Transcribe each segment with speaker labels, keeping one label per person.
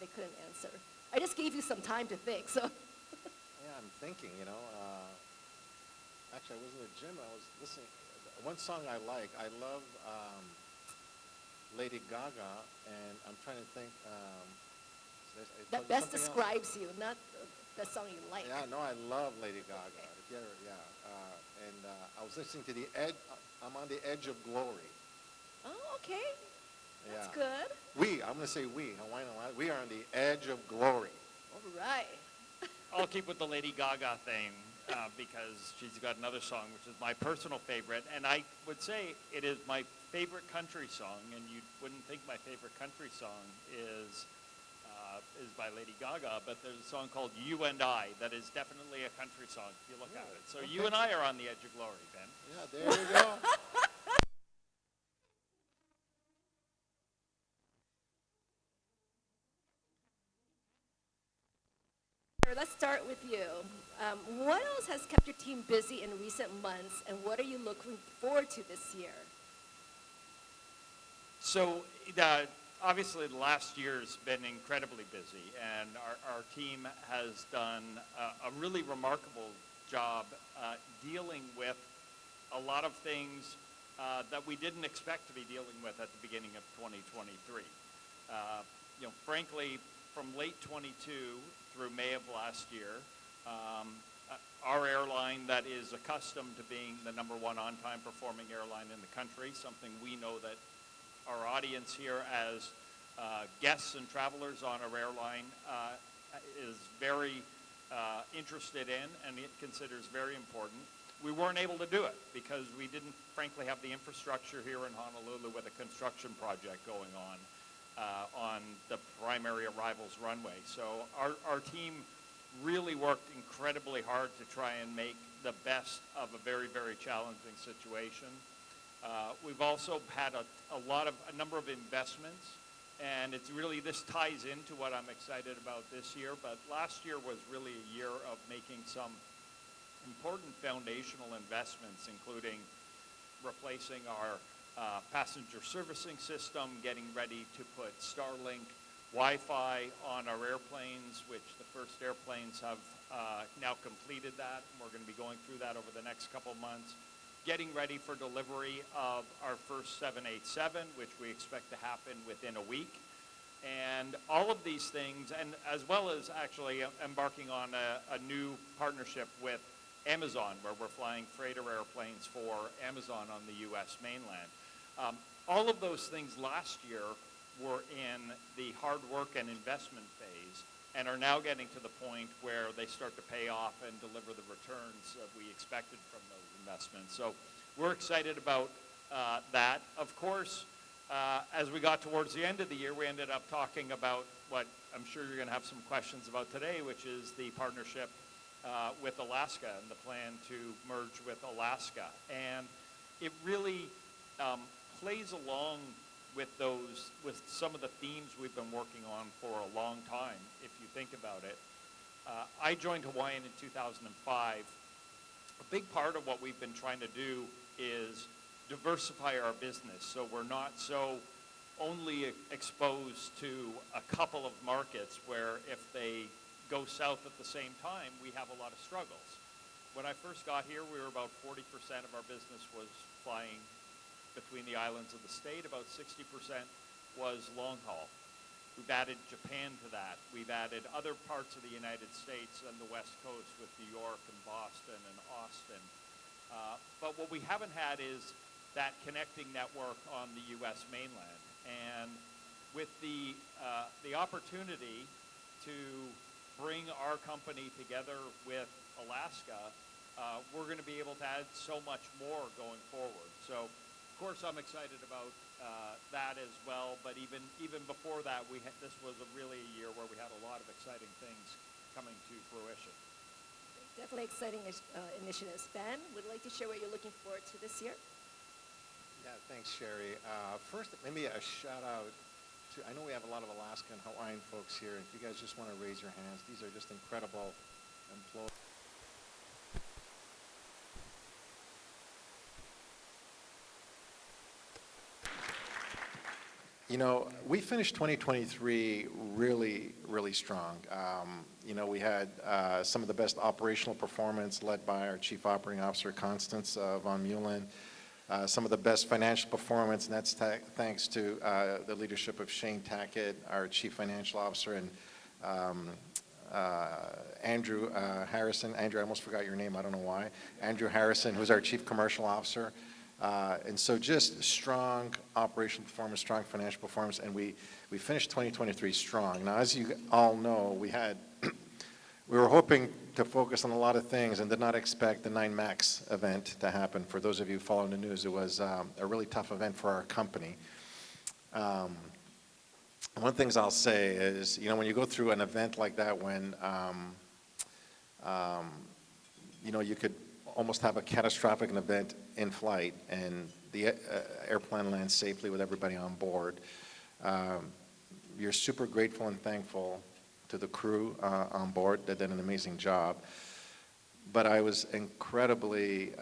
Speaker 1: they couldn't answer. I just gave you some time to think, so.
Speaker 2: Yeah, I'm thinking, actually, I was in the gym, I was listening. One song I like, I love Lady Gaga, and I'm trying to think.
Speaker 1: That best describes you, not the song you like.
Speaker 2: Yeah, no, I love Lady Gaga.
Speaker 1: Okay.
Speaker 2: If you ever, yeah. And I was listening to the edge. I'm on the edge of glory.
Speaker 1: Oh, okay. That's
Speaker 2: Yeah.
Speaker 1: good.
Speaker 2: I'm going to say Hawaiian Airlines, we are on the edge of glory.
Speaker 1: All right.
Speaker 3: I'll keep with the Lady Gaga thing because she's got another song which is my personal favorite, and I would say it is my favorite country song, and you wouldn't think my favorite country song is by Lady Gaga, but there's a song called You and I that is definitely a country song if you look at it. So You and I are on the edge of glory, Ben.
Speaker 2: Yeah, there you go.
Speaker 1: Let's start with you. What else has kept your team busy in recent months, and what are you looking forward to this year?
Speaker 3: So obviously the last year's been incredibly busy, and our team has done a really remarkable job dealing with a lot of things that we didn't expect to be dealing with at the beginning of 2023. Frankly, from late 22 through May of last year, our airline that is accustomed to being the number one on-time performing airline in the country, something we know that our audience here as guests and travelers on our airline is very interested in and it considers very important. We weren't able to do it because we didn't frankly have the infrastructure here in Honolulu with a construction project going on the primary arrivals runway. So our team really worked incredibly hard to try and make the best of a very, very challenging situation. We've also had a number of investments, and this ties into what I'm excited about this year, but last year was really a year of making some important foundational investments, including replacing our passenger servicing system, getting ready to put Starlink Wi-Fi on our airplanes, which the first airplanes have now completed that. We're going to be going through that over the next couple months. Getting ready for delivery of our first 787, which we expect to happen within a week. And all of these things, and as well as actually embarking on a new partnership with Amazon, where we're flying freighter airplanes for Amazon on the U.S. mainland. All of those things last year were in the hard work and investment phase and are now getting to the point where they start to pay off and deliver the returns that we expected from those investments. So we're excited about that. Of course, as we got towards the end of the year, we ended up talking about what I'm sure you're going to have some questions about today, which is the partnership with Alaska and the plan to merge with Alaska. And it really plays along with some of the themes we've been working on for a long time, if you think about it. I joined Hawaiian in 2005. A big part of what we've been trying to do is diversify our business so we're not so only exposed to a couple of markets where if they go south at the same time, we have a lot of struggles. When I first got here, we were about 40% of our business was flying between the islands of the state. About 60% was long haul. We've added Japan to that. We've added other parts of the United States and the West Coast with New York and Boston and Austin. But what we haven't had is that connecting network on the U.S. mainland. And with the opportunity to bring our company together with Alaska, we're going to be able to add so much more going forward. So, of course, I'm excited about that as well. But even before that, this was really a year where we had a lot of exciting things coming to fruition.
Speaker 1: Definitely exciting initiatives. Ben, would you like to share what you're looking forward to this year?
Speaker 2: Yeah, thanks, Sherry. First, maybe a shout out to, I know we have a lot of Alaska and Hawaiian folks here. If you guys just want to raise your hands, these are just incredible employees. We finished 2023 really, really strong. We had some of the best operational performance led by our Chief Operating Officer, Constance von Muehlen. Some of the best financial performance, and that's thanks to the leadership of Shane Tackett, our Chief Financial Officer, and Andrew Harrison. Andrew, I almost forgot your name, I don't know why. Andrew Harrison, who's our Chief Commercial Officer. And so just strong operational performance, strong financial performance, and we finished 2023 strong. Now, as you all know, we were hoping to focus on a lot of things and did not expect the 9 MAX event to happen. For those of you following the news, it was a really tough event for our company. One of the things I'll say is, when you go through an event like that, when, you could almost have a catastrophic event in flight and the airplane lands safely with everybody on board, you're super grateful and thankful to the crew on board that did an amazing job. But I was incredibly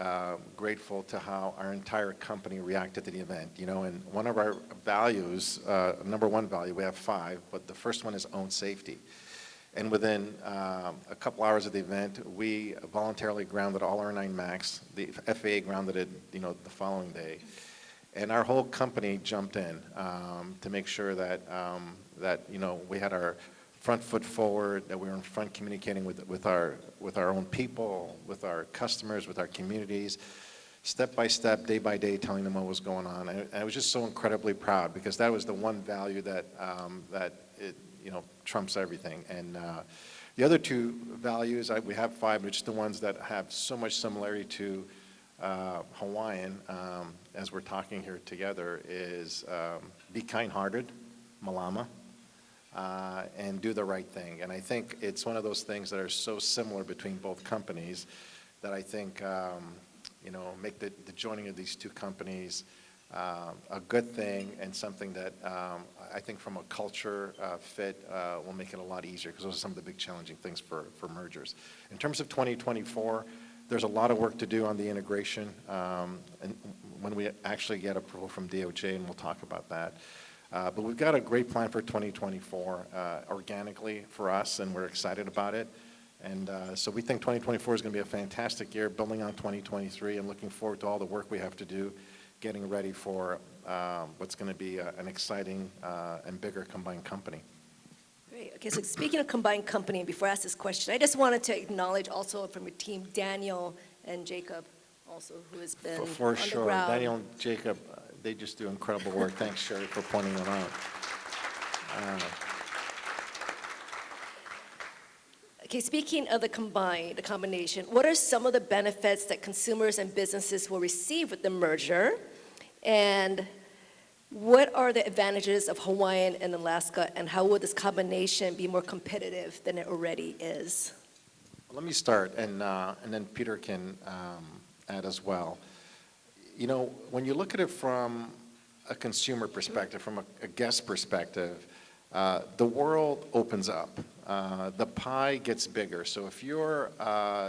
Speaker 2: grateful to how our entire company reacted to the event. And one of our values, number one value, we have 5, but the first one is own safety. And within a couple hours of the event, we voluntarily grounded all our 9 MAX. The FAA grounded it, the following day. And our whole company jumped in to make sure that we had our front foot forward, that we were in front communicating with our own people, with our customers, with our communities, step by step, day by day, telling them what was going on. And I was just so incredibly proud because that was the one value that trumps everything. And the other 2 values, we have 5, which are the ones that have so much similarity to Hawaiian, as we're talking here together, is be kind-hearted, malama, and do the right thing. And I think it's one of those things that are so similar between both companies that I think make the joining of these 2 companies a good thing and something that I think from a culture fit will make it a lot easier, because those are some of the big challenging things for mergers. In terms of 2024, there's a lot of work to do on the integration, and when we actually get approval from DOJ, and we'll talk about that. But we've got a great plan for 2024 organically for us, and we're excited about it. And so we think 2024 is going to be a fantastic year, building on 2023, and looking forward to all the work we have to do, getting ready for what's going to be an exciting and bigger combined company.
Speaker 1: Great. Okay, so speaking of combined company, before I ask this question, I just wanted to acknowledge also from your team, Daniel and Jacob, also, who has been
Speaker 2: For
Speaker 1: on
Speaker 2: sure.
Speaker 1: the ground.
Speaker 2: Daniel and Jacob, they just do incredible work. Thanks, Sherry, for pointing them out.
Speaker 1: Okay, speaking of the combination, what are some of the benefits that consumers and businesses will receive with the merger? And what are the advantages of Hawaiian and Alaska, and how will this combination be more competitive than it already is?
Speaker 2: Let me start, and then Peter can add as well. When you look at it from a consumer perspective, from a guest perspective, the world opens up. The pie gets bigger. So if you're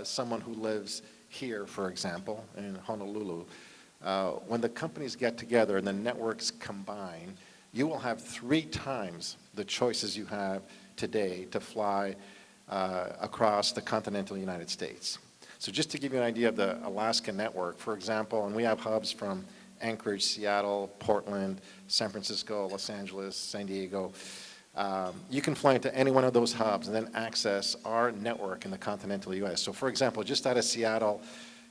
Speaker 2: someone who lives here, for example, in Honolulu, when the companies get together and the networks combine, you will have 3 times the choices you have today to fly across the continental United States. So just to give you an idea of the Alaska network, for example, and we have hubs from Anchorage, Seattle, Portland, San Francisco, Los Angeles, San Diego. You can fly into any one of those hubs and then access our network in the continental U.S. So for example, just out of Seattle,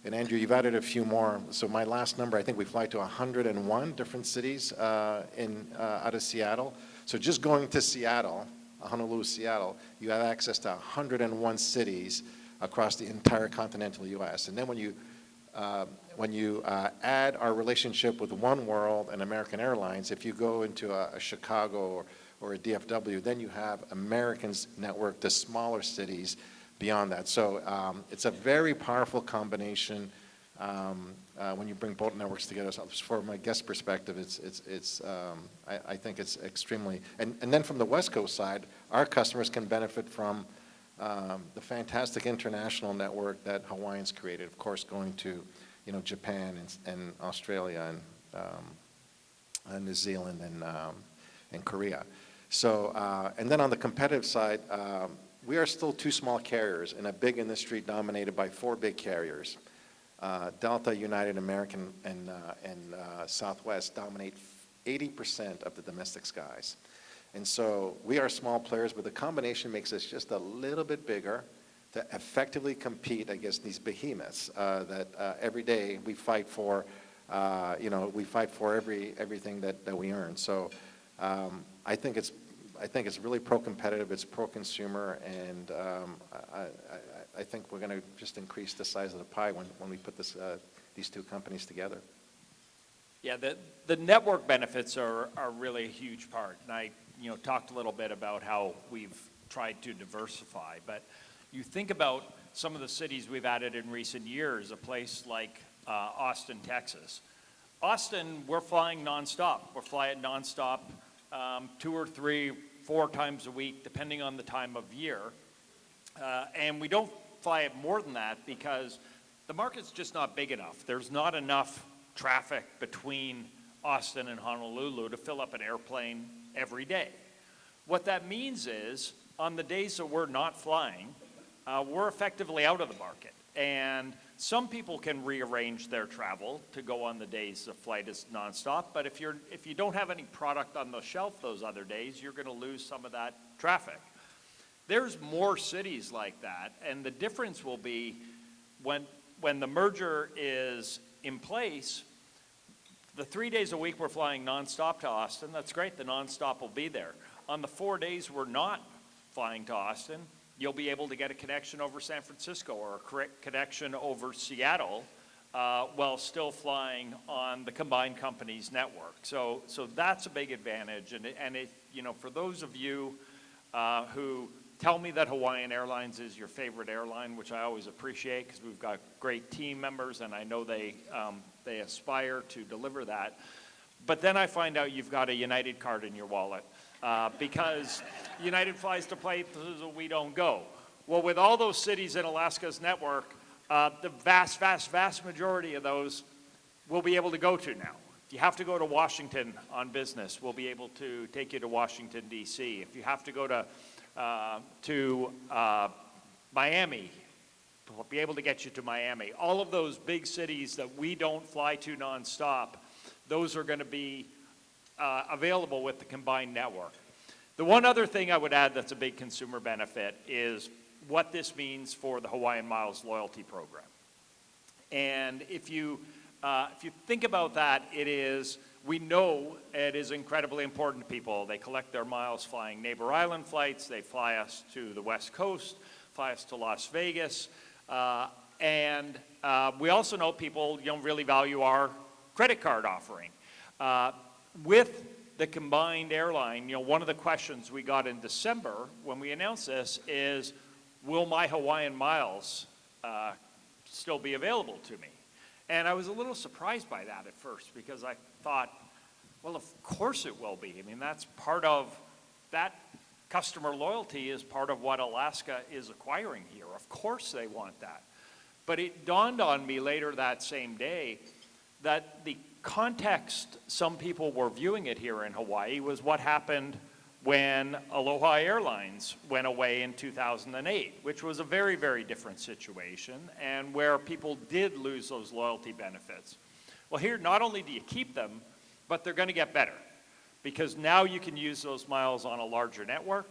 Speaker 2: and Andrew, you've added a few more. So my last number, I think we fly to 101 different cities out of Seattle. So just going to Seattle, Honolulu, Seattle, you have access to 101 cities across the entire continental U.S. And then when you add our relationship with One World and American Airlines, if you go into a Chicago or a DFW, then you have American's network to smaller cities beyond that. So it's a very powerful combination when you bring both networks together. So from a guest perspective, I think it's extremely, and then from the West Coast side, our customers can benefit from the fantastic international network that Hawaiian's created, of course, going to Japan and Australia and New Zealand and Korea. So, and then on the competitive side, we are still two small carriers in a big industry dominated by four big carriers. Delta, United, American, and Southwest dominate 80% of the domestic skies. And so we are small players, but the combination makes us just a little bit bigger to effectively compete against these behemoths that every day we fight for, we fight for everything that we earn. So I think it's really pro-competitive, it's pro-consumer, and I think we're going to just increase the size of the pie when we put these two companies together.
Speaker 3: Yeah, the network benefits are really a huge part, and I talked a little bit about how we've tried to diversify, but you think about some of the cities we've added in recent years, a place like Austin, Texas. Austin, we're flying nonstop. We're flying nonstop 2 or 3, 4 times a week, depending on the time of year. And we don't fly it more than that because the market's just not big enough. There's not enough traffic between Austin and Honolulu to fill up an airplane every day. What that means is, on the days that we're not flying, we're effectively out of the market. And some people can rearrange their travel to go on the days the flight is nonstop, but if you don't have any product on the shelf those other days, you're going to lose some of that traffic. There's more cities like that, and the difference will be when the merger is in place, the 3 days a week we're flying nonstop to Austin, that's great, the nonstop will be there. On the 4 days we're not flying to Austin, you'll be able to get a connection over San Francisco or a connection over Seattle while still flying on the combined company's network. So that's a big advantage, and for those of you who tell me that Hawaiian Airlines is your favorite airline, which I always appreciate because we've got great team members and I know they aspire to deliver that. But then I find out you've got a United card in your wallet because United flies to places that we don't go. Well, with all those cities in Alaska's network, the vast, vast, vast majority of those we'll be able to go to now. If you have to go to Washington on business, we'll be able to take you to Washington, D.C. If you have to go to Miami, we'll be able to get you to Miami. All of those big cities that we don't fly to nonstop, those are going to be available with the combined network. The one other thing I would add that's a big consumer benefit is what this means for the Hawaiian Miles loyalty program. And if you think about that, we know it is incredibly important to people. They collect their miles flying neighbor island flights. They fly us to the West Coast, fly us to Las Vegas. And we also know people really value our credit card offering. With the combined airline, one of the questions we got in December when we announced this is, will my Hawaiian Miles still be available to me? And I was a little surprised by that at first because I thought, well, of course it will be. I mean, that's part of that customer loyalty is part of what Alaska is acquiring here. Of course they want that. But it dawned on me later that same day that the context some people were viewing it here in Hawaii was what happened when Aloha Airlines went away in 2008, which was a very, very different situation and where people did lose those loyalty benefits. Well, here, not only do you keep them, but they're going to get better because now you can use those miles on a larger network.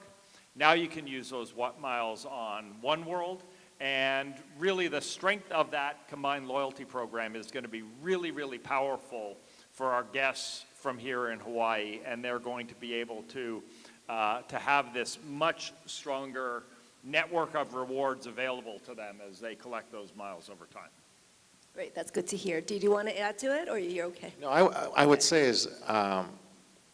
Speaker 3: Now you can use those miles on oneworld. And really the strength of that combined loyalty program is going to be really, really powerful for our guests from here in Hawaii, and they're going to be able to have this much stronger network of rewards available to them as they collect those miles over time.
Speaker 1: Great, that's good to hear. Did you want to add to it, or you're okay?
Speaker 2: No, I would say is,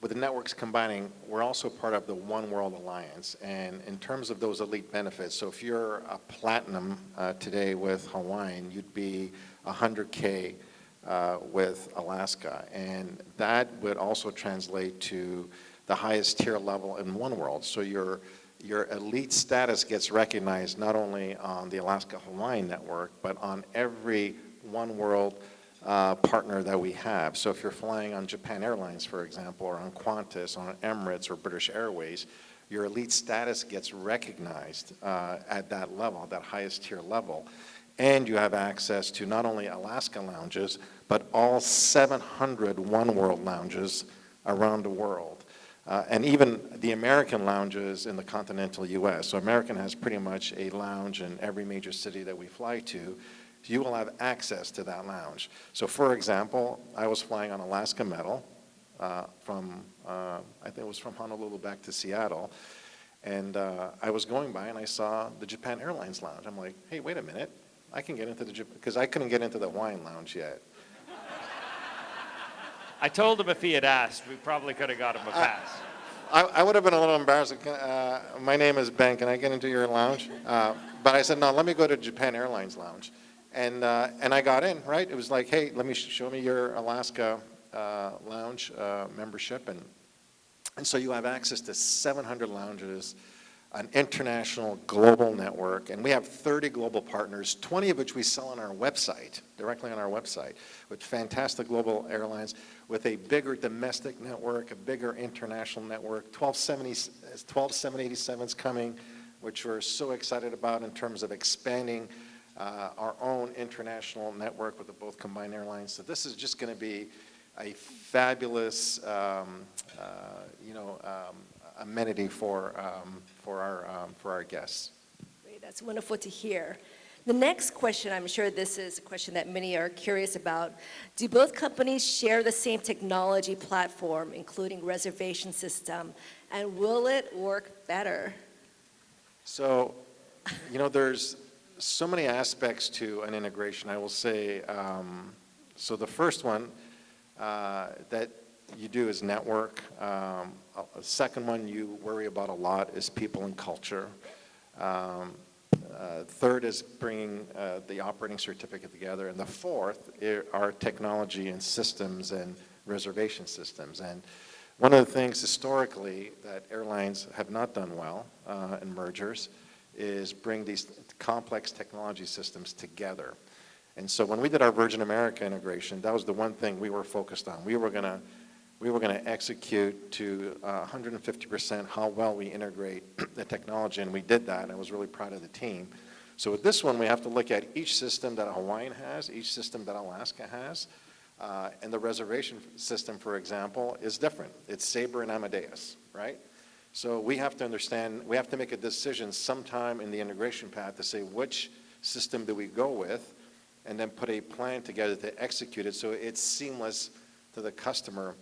Speaker 2: with the networks combining, we're also part of the One World Alliance. And in terms of those elite benefits, so if you're a platinum today with Hawaiian, you'd be $100K with Alaska. And that would also translate to the highest tier level in One World. So your elite status gets recognized not only on the Alaska Hawaiian network, but on every One World partner that we have. So if you're flying on Japan Airlines, for example, or on Qantas, on Emirates or British Airways, your elite status gets recognized at that level, that highest tier level. And you have access to not only Alaska lounges, but all 700 One World lounges around the world. And even the American lounges in the continental US. So American has pretty much a lounge in every major city that we fly to. You will have access to that lounge. So for example, I was flying on Alaska Metal from, I think it was from Honolulu back to Seattle. And I was going by and I saw the Japan Airlines lounge. I'm like, hey, wait a minute. I can get into the, because I couldn't get into the Hawaiian lounge yet.
Speaker 3: I told him if he had asked, we probably could have got him a pass.
Speaker 2: I would have been a little embarrassed. My name is Ben. Can I get into your lounge? But I said, no, let me go to Japan Airlines lounge. And I got in, right? It was like, hey, let me show me your Alaska lounge membership. And so you have access to 700 lounges, an international global network, and we have 30 global partners, 20 of which we sell on our website, directly on our website, with fantastic global airlines, with a bigger domestic network, a bigger international network, 12 787s coming, which we're so excited about in terms of expanding our own international network with the both combined airlines. So this is just going to be a fabulous, amenity for our guests.
Speaker 1: Great, that's wonderful to hear. The next question, I'm sure this is a question that many are curious about. Do both companies share the same technology platform, including reservation system, and will it work better?
Speaker 2: So, there's so many aspects to an integration. I will say, so the first one that you do is network. The second one you worry about a lot is people and culture. Third is bringing the operating certificate together. And the fourth are technology and systems and reservation systems. And one of the things historically that airlines have not done well in mergers is bring these complex technology systems together. And so when we did our Virgin America integration, that was the one thing we were focused on. We were going to execute to 150% how well we integrate the technology, and we did that. I was really proud of the team. So with this one, we have to look at each system that Hawaiian has, each system that Alaska has, and the reservation system, for example, is different. It's Sabre and Amadeus, right? So we have to understand, we have to make a decision sometime in the integration path to say which system do we go with, and then put a plan together to execute it so it's seamless to the customer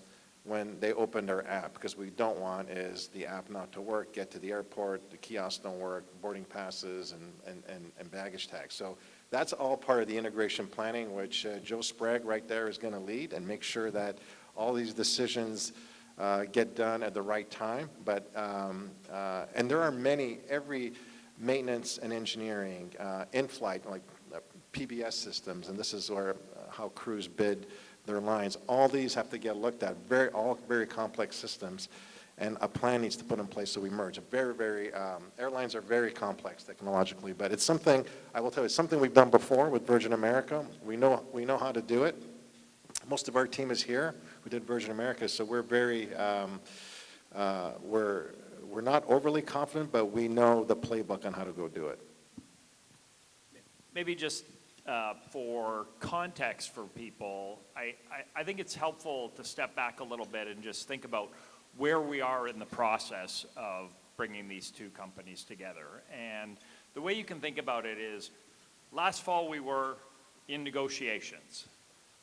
Speaker 2: when they open their app. Because we don't want is the app not to work, get to the airport, the kiosks don't work, boarding passes and baggage tags. So that's all part of the integration planning, which Joe Sprague right there is going to lead and make sure that all these decisions get done at the right time. But and there are many, every maintenance and engineering, in-flight, like PBS systems, and this is where how crews bid their lines. All these have to get looked at, all very complex systems, and a plan needs to put in place so we merge. Airlines are very complex technologically, but it's something, I will tell you, it's something we've done before with Virgin America. We know how to do it. Most of our team is here. We did Virgin America, so we're very, we're not overly confident, but we know the playbook on how to go do it.
Speaker 3: Maybe just for context for people, I think it's helpful to step back a little bit and just think about where we are in the process of bringing these two companies together. And the way you can think about it is, last fall we were in negotiations.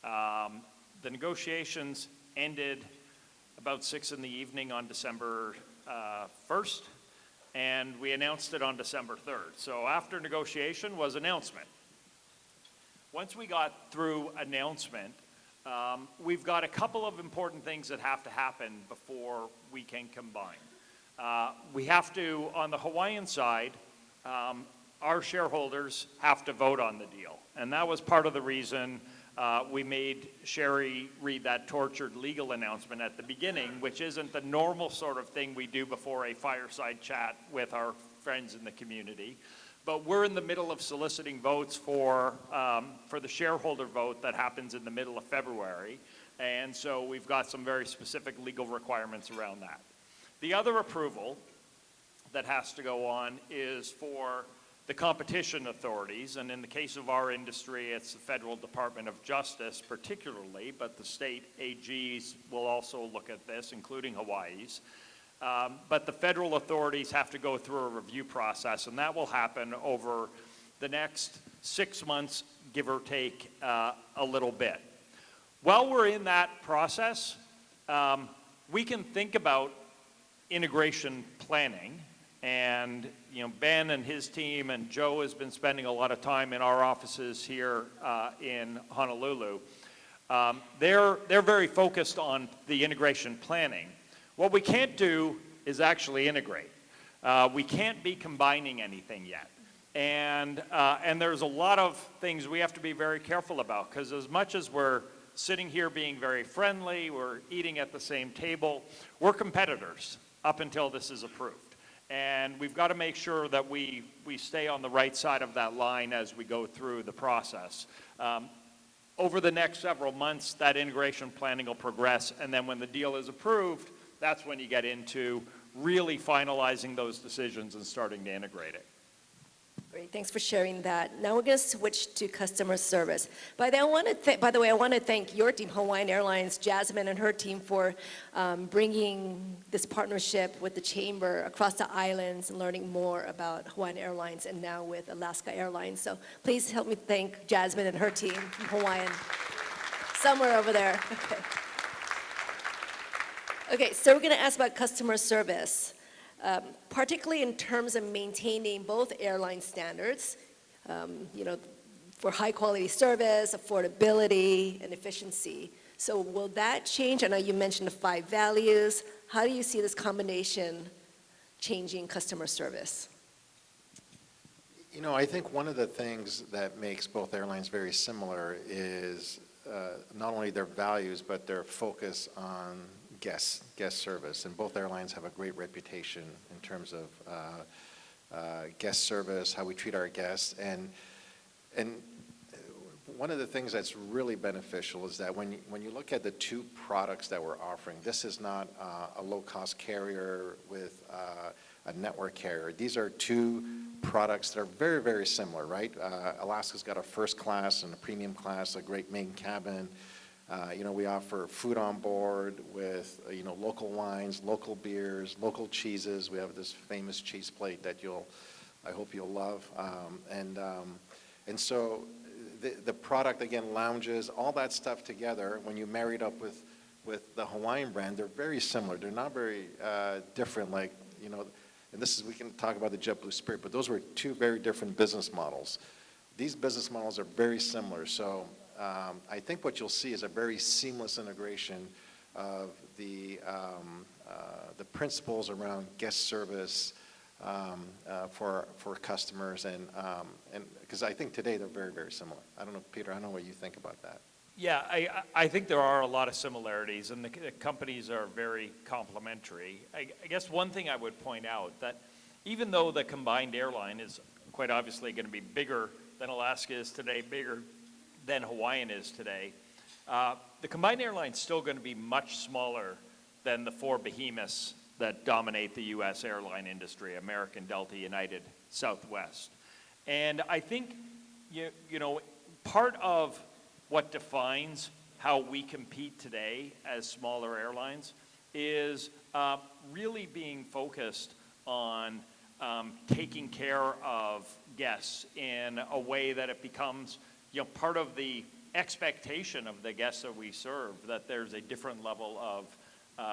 Speaker 3: The negotiations ended about 6 in the evening on December 1st, and we announced it on December 3rd. So after negotiation was announcement. Once we got through announcement, we've got a couple of important things that have to happen before we can combine. We have to, on the Hawaiian side, our shareholders have to vote on the deal. And that was part of the reason we made Sherry read that tortured legal announcement at the beginning, which isn't the normal sort of thing we do before a fireside chat with our friends in the community. But we're in the middle of soliciting votes for the shareholder vote that happens in the middle of February. And so we've got some very specific legal requirements around that. The other approval that has to go on is for the competition authorities, and in the case of our industry, it's the Federal Department of Justice particularly, but the state AGs will also look at this, including Hawaii's. But the federal authorities have to go through a review process, and that will happen over the next 6 months, give or take a little bit. While we're in that process, we can think about integration planning. And Ben and his team and Joe has been spending a lot of time in our offices here in Honolulu. They're very focused on the integration planning. What we can't do is actually integrate. We can't be combining anything yet. And there's a lot of things we have to be very careful about, because as much as we're sitting here being very friendly, we're eating at the same table, we're competitors up until this is approved. And we've got to make sure that we stay on the right side of that line as we go through the process. Over the next several months, that integration planning will progress, and then when the deal is approved, that's when you get into really finalizing those decisions and starting to integrate it.
Speaker 1: Great, thanks for sharing that. Now we're going to switch to customer service. By the way, I want to thank your team, Hawaiian Airlines, Jasmine and her team, for bringing this partnership with the Chamber across the islands and learning more about Hawaiian Airlines and now with Alaska Airlines. So please help me thank Jasmine and her team from Hawaiian. Somewhere over there. Okay, so we're going to ask about customer service. Particularly in terms of maintaining both airline standards, for high quality service, affordability, and efficiency. So will that change? I know you mentioned the 5 values. How do you see this combination changing customer service?
Speaker 2: I think one of the things that makes both airlines very similar is not only their values, but their focus on guest service, and both airlines have a great reputation in terms of guest service, how we treat our guests, and one of the things that's really beneficial is that when you look at the 2 products that we're offering, this is not a low-cost carrier with a network carrier. These are 2 products that are very, very similar, right? Alaska's got a first class and a premium class, a great main cabin. We offer food on board with, local wines, local beers, local cheeses. We have this famous cheese plate that I hope you'll love. And so the product, again, lounges, all that stuff together, when you marry it up with the Hawaiian brand, they're very similar. They're not very different, and we can talk about the JetBlue Spirit, but those were 2 very different business models. These business models are very similar, so I think what you'll see is a very seamless integration of the principles around guest service for customers, and because I think today they're very, very similar. I don't know, Peter, I don't know what you think about that.
Speaker 3: Yeah, I think there are a lot of similarities, and the companies are very complementary. I guess one thing I would point out, that even though the combined airline is quite obviously going to be bigger than Alaska is today, bigger than Hawaiian is today, the combined airline is still going to be much smaller than the 4 behemoths that dominate the U.S. airline industry: American, Delta, United, Southwest. And I think, part of what defines how we compete today as smaller airlines is really being focused on taking care of guests in a way that it becomes part of the expectation of the guests that we serve, that there's a different level of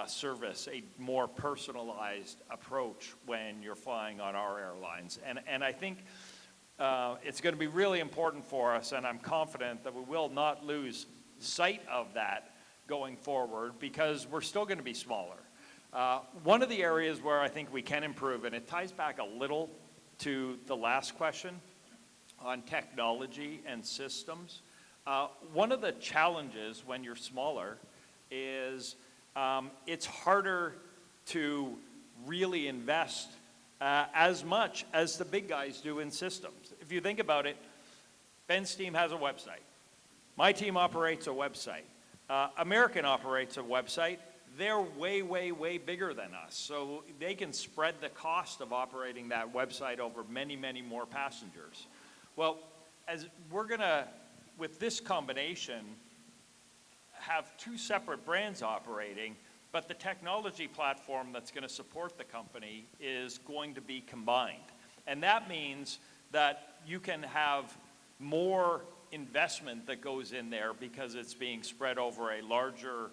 Speaker 3: service, a more personalized approach when you're flying on our airlines. And I think it's going to be really important for us, and I'm confident that we will not lose sight of that going forward, because we're still going to be smaller. One of the areas where I think we can improve, and it ties back a little to the last question on technology and systems. One of the challenges when you're smaller is it's harder to really invest as much as the big guys do in systems. If you think about it, Ben's team has a website. My team operates a website. American operates a website. They're way, way, way bigger than us. So they can spread the cost of operating that website over many, many more passengers. Well, as we're going to, with this combination, have two separate brands operating, but the technology platform that's going to support the company is going to be combined. And that means that you can have more investment that goes in there because it's being spread over a larger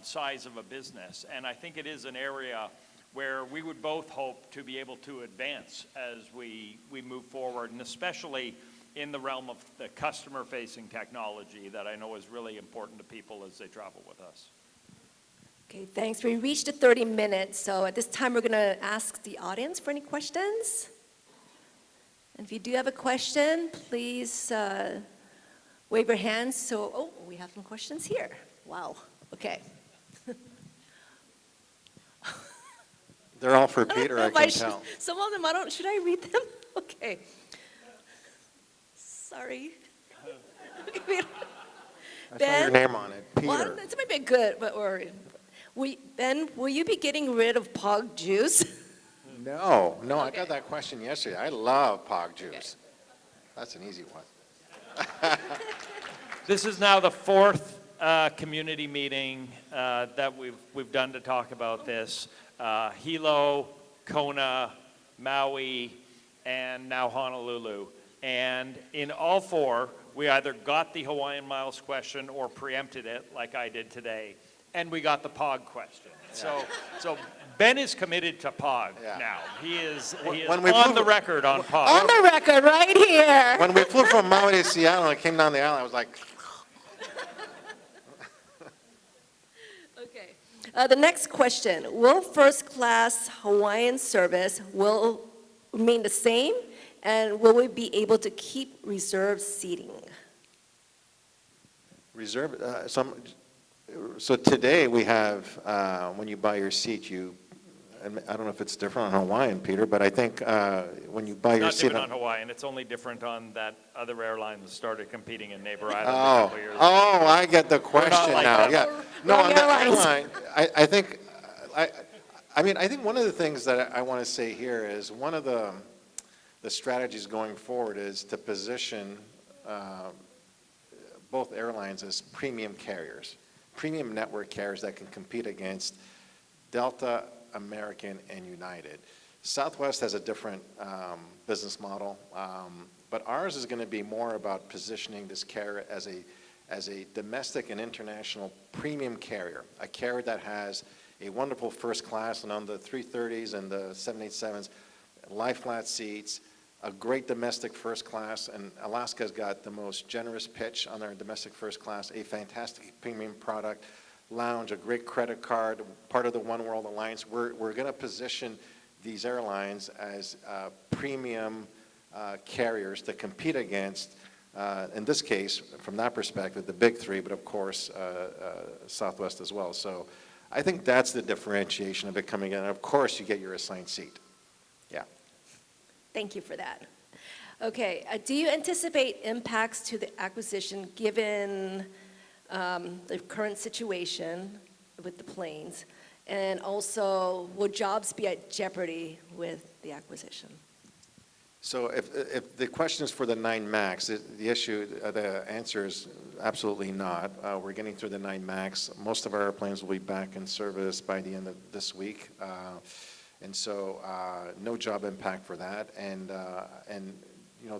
Speaker 3: size of a business. And I think it is an area where we would both hope to be able to advance as we move forward, and especially in the realm of the customer-facing technology that I know is really important to people as they travel with us.
Speaker 1: Okay, thanks. We reached the 30 minutes, so at this time we're going to ask the audience for any questions. And if you do have a question, please wave your hands. So, oh, we have some questions here. Wow, okay.
Speaker 2: They're all for Peter, I can tell.
Speaker 1: Some of them, should I read them? Okay. Sorry.
Speaker 2: I saw your name on it, Peter.
Speaker 1: Well, this might be good, but Ben, will you be getting rid of POG juice?
Speaker 2: No,
Speaker 1: Okay.
Speaker 2: I got that question yesterday. I love POG juice.
Speaker 1: Okay.
Speaker 2: That's an easy one.
Speaker 3: This is now the fourth community meeting that we've done to talk about this. Hilo, Kona, Maui, and now Honolulu. And in all four, we either got the Hawaiian Miles question or preempted it, like I did today, and we got the POG question.
Speaker 2: Yeah.
Speaker 3: So Ben is committed to POG
Speaker 2: Yeah.
Speaker 3: now. He is
Speaker 2: When
Speaker 3: on the record on POG.
Speaker 1: On the record, right here.
Speaker 2: When we flew from Maui to Seattle and came down the aisle, I was like,
Speaker 1: Okay. The next question, will first-class Hawaiian service will remain the same, and will we be able to keep reserved seating?
Speaker 2: reserve, so today we have, when you buy your seat, and I don't know if it's different on Hawaiian, Peter, but I think when you buy your
Speaker 3: Not
Speaker 2: seat.
Speaker 3: different on Hawaiian. It's only different on that other airline that started competing in Neighbor Island a
Speaker 2: Oh,
Speaker 3: couple years ago.
Speaker 2: I get the question
Speaker 3: like
Speaker 2: now.
Speaker 3: them.
Speaker 2: Yeah, no,
Speaker 1: Wrong
Speaker 2: on the
Speaker 1: airlines.
Speaker 2: airline, I think one of the things that I want to say here is one of the strategies going forward is to position both airlines as premium carriers, premium network carriers that can compete against Delta, American, and United. Southwest has a different business model, but ours is going to be more about positioning this carrier as a domestic and international premium carrier, a carrier that has a wonderful first class, and on the 330s and the 787s, lie flat seats, a great domestic first class, and Alaska's got the most generous pitch on their domestic first class, a fantastic premium product, lounge, a great credit card, part of the One World Alliance. We're going to position these airlines as premium carriers to compete against, in this case, from that perspective, the big three, but of course, Southwest as well. So I think that's the differentiation of it coming in. And of course, you get your assigned seat. Yeah.
Speaker 1: Thank you for that. Okay, do you anticipate impacts to the acquisition given the current situation with the planes? And also, will jobs be at jeopardy with the acquisition?
Speaker 2: So if the question is for the 9 MAX, the answer is absolutely not. We're getting through the 9 MAX. Most of our airplanes will be back in service by the end of this week. And so no job impact for that. And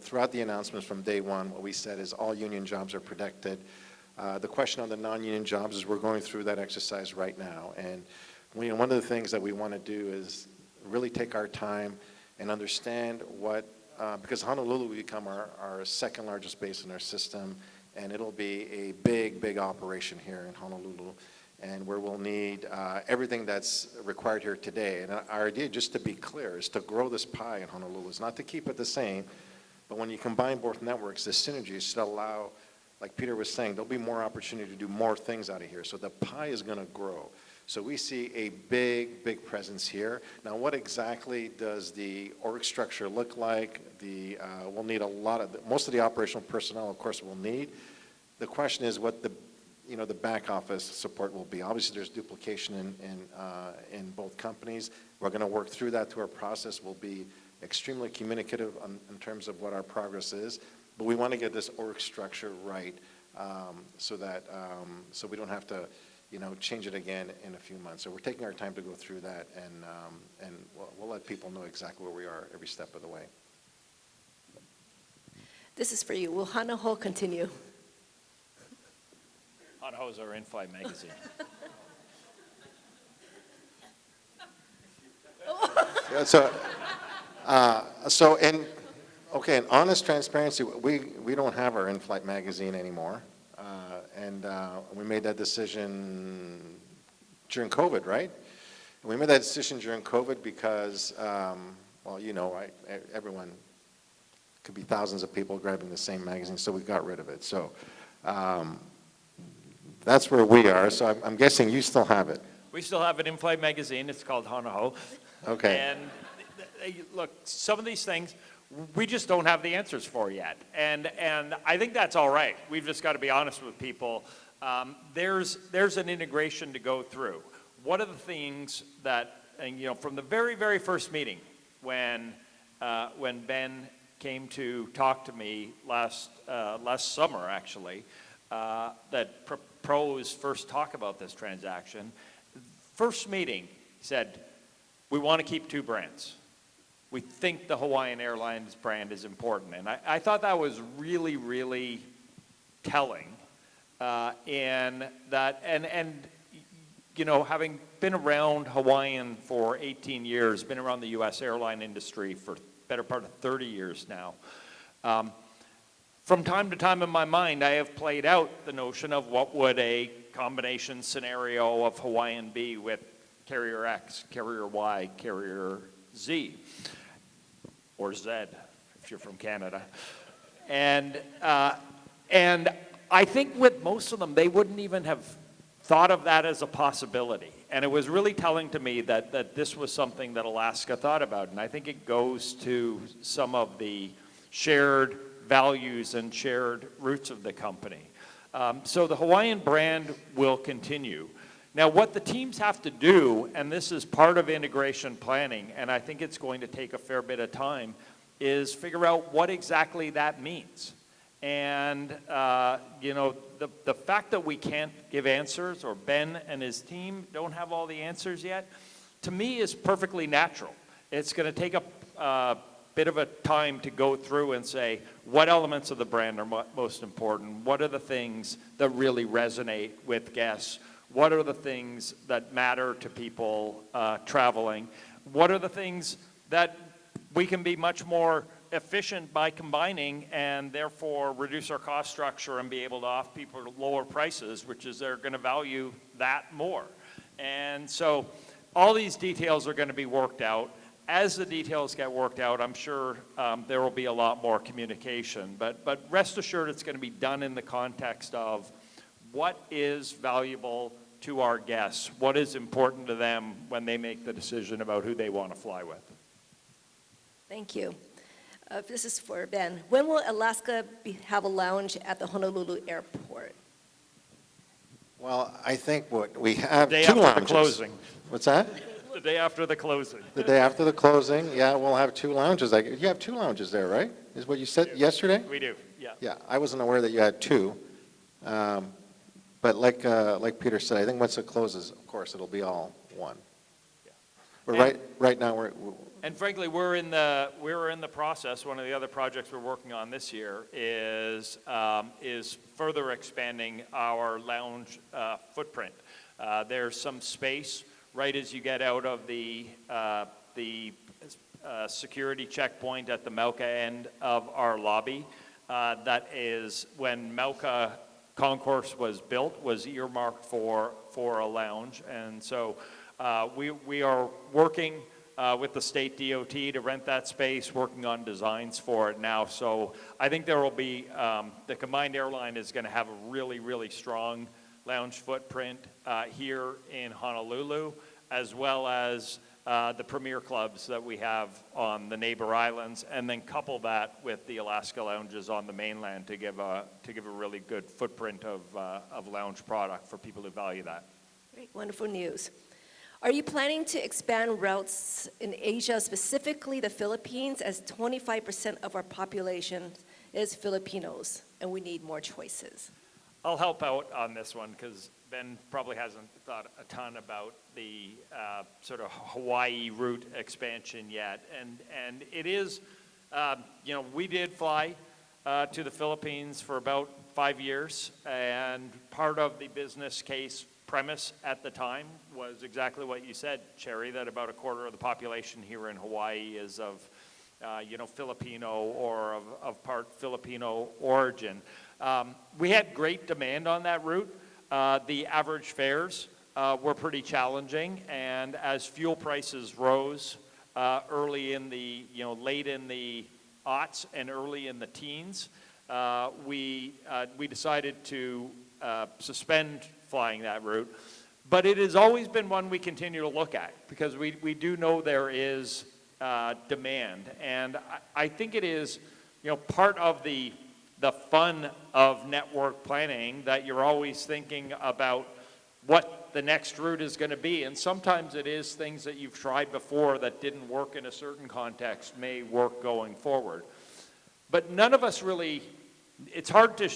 Speaker 2: throughout the announcements from day one, what we said is all union jobs are protected. The question on the non-union jobs is we're going through that exercise right now. And one of the things that we want to do is really take our time and understand because Honolulu will become our second largest base in our system, and it'll be a big, big operation here in Honolulu, and where we'll need everything that's required here today. And our idea, just to be clear, is to grow this pie in Honolulu. It's not to keep it the same, but when you combine both networks, the synergies should allow, like Peter was saying, there'll be more opportunity to do more things out of here. So the pie is going to grow. So we see a big, big presence here. Now, what exactly does the org structure look like? We'll need most of the operational personnel, of course, we'll need. The question is what the back office support will be. Obviously, there's duplication in both companies. We're going to work through that through our process. We'll be extremely communicative in terms of what our progress is. But we want to get this org structure right so we don't have to change it again in a few months. So we're taking our time to go through that, and we'll let people know exactly where we are every step of the way.
Speaker 1: This is for you. Will Hana Ho continue?
Speaker 3: Hana Ho is our in-flight magazine.
Speaker 2: In honest transparency, we don't have our in-flight magazine anymore. And we made that decision during COVID, right? And we made that decision during COVID because, everyone could be thousands of people grabbing the same magazine, so we got rid of it. So that's where we are. So I'm guessing you still have it.
Speaker 3: We still have an in-flight magazine. It's called Hana Ho.
Speaker 2: Okay.
Speaker 3: And look, some of these things we just don't have the answers for yet. And I think that's all right. We've just got to be honest with people. There's an integration to go through. What are the things that, from the very, very first meeting when Ben came to talk to me last summer, actually, that proposed first talk about this transaction, first meeting, he said, we want to keep two brands. We think the Hawaiian Airlines brand is important. And I thought that was really, really telling. And having been around Hawaiian for 18 years, been around the U.S. airline industry for better part of 30 years now, from time to time in my mind, I have played out the notion of what would a combination scenario of Hawaiian be with Carrier X, Carrier Y, Carrier Z, or Z, if you're from Canada. And I think with most of them, they wouldn't even have thought of that as a possibility. And it was really telling to me that this was something that Alaska thought about. And I think it goes to some of the shared values and shared roots of the company. So the Hawaiian brand will continue. Now, what the teams have to do, and this is part of integration planning, and I think it's going to take a fair bit of time, is figure out what exactly that means. And, the fact that we can't give answers, or Ben and his team don't have all the answers yet, to me is perfectly natural. It's going to take a bit of a time to go through and say, what elements of the brand are most important? What are the things that really resonate with guests? What are the things that matter to people traveling? What are the things that we can be much more efficient by combining and therefore reduce our cost structure and be able to offer people lower prices, which is they're going to value that more. And so all these details are going to be worked out. As the details get worked out, I'm sure there will be a lot more communication. But rest assured it's going to be done in the context of what is valuable to our guests, what is important to them when they make the decision about who they want to fly with.
Speaker 1: Thank you. This is for Ben. When will Alaska have a lounge at the Honolulu airport?
Speaker 2: Well, I think we have
Speaker 3: The day
Speaker 2: two
Speaker 3: after
Speaker 2: lounges.
Speaker 3: the closing.
Speaker 2: What's that?
Speaker 3: The day after the closing.
Speaker 2: The day after the closing, yeah, we'll have two lounges. You have two lounges there, right? Is what you said yesterday?
Speaker 3: We do, yeah.
Speaker 2: Yeah, I wasn't aware that you had two. But like Peter said, I think once it closes, of course, it'll be all one.
Speaker 3: Yeah.
Speaker 2: But right now we're
Speaker 3: And frankly, we're in the process. One of the other projects we're working on this year is further expanding our lounge footprint. There's some space right as you get out of the security checkpoint at the Mauka end of our lobby. That is when Mauka Concourse was built, was earmarked for a lounge, and so we are working with the state DOT to rent that space, working on designs for it now. So I think there will be, the combined airline is going to have a really, really strong lounge footprint here in Honolulu, as well as the premier clubs that we have on the neighbor islands, and then couple that with the Alaska lounges on the mainland to give a really good footprint of lounge product for people who value that.
Speaker 1: Great, wonderful news. Are you planning to expand routes in Asia, specifically the Philippines, as 25% of our population is Filipinos, and we need more choices?
Speaker 3: I'll help out on this one because Ben probably hasn't thought a ton about the sort of Hawaii route expansion yet. And it is, we did fly to the Philippines for about 5 years, and part of the business case premise at the time was exactly what you said, Cherry, that about a quarter of the population here in Hawaii is of, Filipino or of part Filipino origin. We had great demand on that route. The average fares were pretty challenging, and as fuel prices rose early in the, late in the aughts and early in the teens, we decided to suspend flying that route. But it has always been one we continue to look at because we do know there is demand. And I think it is, part of the fun of network planning that you're always thinking about what the next route is going to be. And sometimes it is things that you've tried before that didn't work in a certain context may work going forward. But none of us really, it's hard to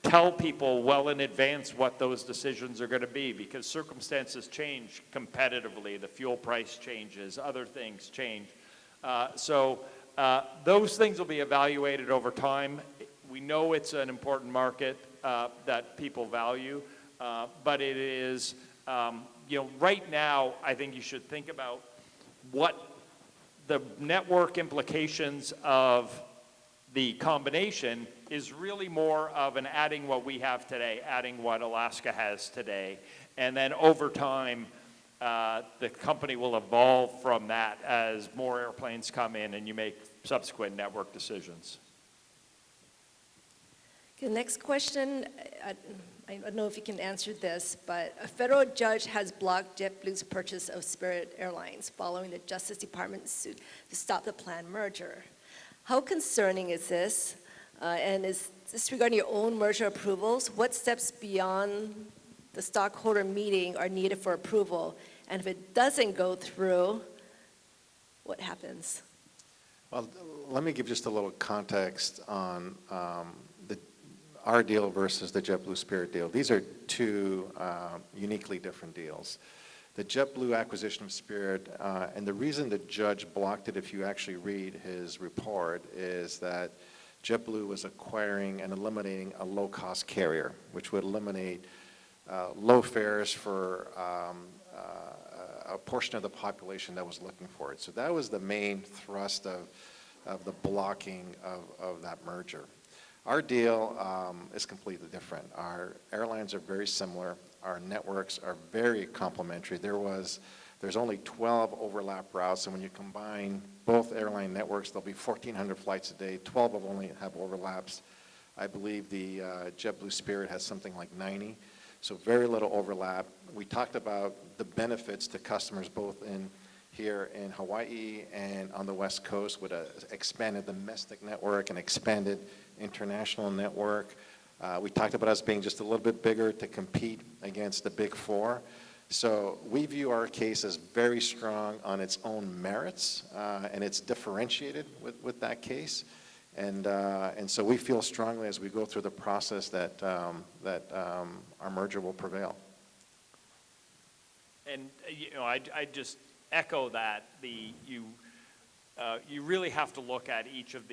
Speaker 3: tell people well in advance what those decisions are going to be because circumstances change competitively. The fuel price changes, other things change. So those things will be evaluated over time. We know it's an important market that people value, but it is, right now, I think you should think about what the network implications of the combination is really more of an adding what we have today, adding what Alaska has today. And then over time, the company will evolve from that as more airplanes come in and you make subsequent network decisions.
Speaker 1: The next question, I don't know if you can answer this, but a federal judge has blocked JetBlue's purchase of Spirit Airlines following the Justice Department's suit to stop the planned merger. How concerning is this? And is this regarding your own merger approvals? What steps beyond the stockholder meeting are needed for approval? And if it doesn't go through, what happens?
Speaker 2: Well, let me give just a little context on our deal versus the JetBlue Spirit deal. These are two uniquely different deals. The JetBlue acquisition of Spirit, and the reason the judge blocked it, if you actually read his report, is that JetBlue was acquiring and eliminating a low-cost carrier, which would eliminate low fares for a portion of the population that was looking for it. So that was the main thrust of the blocking of that merger. Our deal is completely different. Our airlines are very similar. Our networks are very complementary. There's only 12 overlap routes, and when you combine both airline networks, there'll be 1,400 flights a day. 12 of them only have overlaps. I believe the JetBlue Spirit has something like 90, so very little overlap. We talked about the benefits to customers both here in Hawaii and on the West Coast with an expanded domestic network and expanded international network. We talked about us being just a little bit bigger to compete against the Big Four. So we view our case as very strong on its own merits, and it's differentiated with that case. And so we feel strongly as we go through the process that our merger will prevail.
Speaker 3: And I just echo that you really have to look at each of